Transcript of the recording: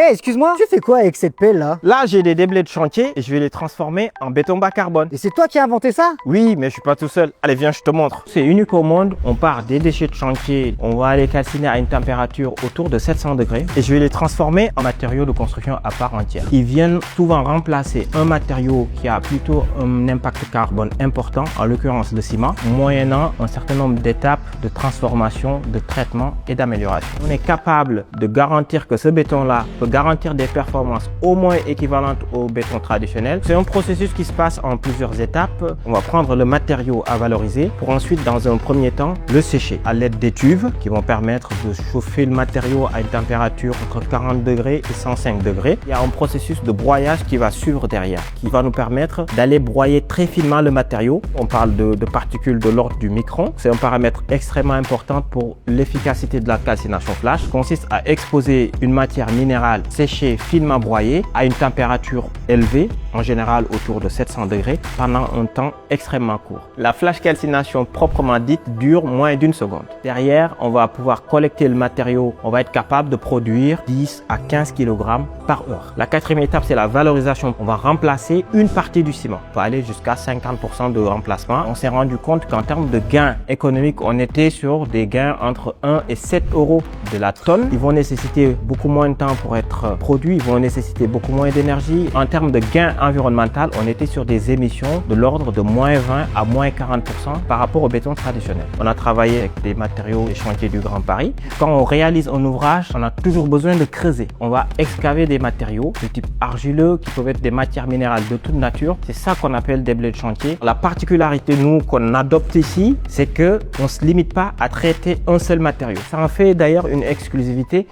Hey, excuse-moi, tu fais quoi avec cette pelle là? Là, j'ai des déblais de chantier et je vais les transformer en béton bas carbone. Et c'est toi qui as inventé ça? Oui, mais je suis pas tout seul. Allez, viens, je te montre. C'est unique au monde. On part des déchets de chantier, on va les calciner à une température autour de 700 degrés et je vais les transformer en matériaux de construction à part entière. Ils viennent souvent remplacer un matériau qui a plutôt un impact carbone important, en l'occurrence le ciment, moyennant un certain nombre d'étapes de transformation, de traitement et d'amélioration. On est capable de garantir que ce béton-là peut garantir des performances au moins équivalentes au béton traditionnel. C'est un processus qui se passe en plusieurs étapes. On va prendre le matériau à valoriser pour ensuite, dans un premier temps, le sécher à l'aide d'étuves qui vont permettre de chauffer le matériau à une température entre 40 degrés et 105 degrés. Il y a un processus de broyage qui va suivre derrière, qui va nous permettre d'aller broyer très finement le matériau. On parle de particules de l'ordre du micron. C'est un paramètre extrêmement important pour l'efficacité de la calcination flash. Il consiste à exposer une matière minérale séchée, finement broyée à une température élevée, en général autour de 700 degrés, pendant un temps extrêmement court. La flash calcination proprement dite dure moins d'une seconde. Derrière, on va pouvoir collecter le matériau. On va être capable de produire 10 à 15 kg par heure. La quatrième étape, c'est la valorisation. On va remplacer une partie du ciment. On va aller jusqu'à 50% de remplacement. On s'est rendu compte qu'en termes de gains économiques, on était sur des gains entre 1 et 7 euros de la tonne. Ils vont nécessiter beaucoup moins de temps pour être produits. Ils vont nécessiter beaucoup moins d'énergie. En termes de gains environnemental, on était sur des émissions de l'ordre de moins 20 à moins 40% par rapport au béton traditionnel. On a travaillé avec des matériaux des chantiers du Grand Paris. Quand on réalise un ouvrage, on a toujours besoin de creuser. On va excaver des matériaux de type argileux qui peuvent être des matières minérales de toute nature. C'est ça qu'on appelle des blés de chantier. La particularité, nous, qu'on adopte ici, c'est que on se limite pas à traiter un seul matériau. Ça en fait d'ailleurs une exclusivité.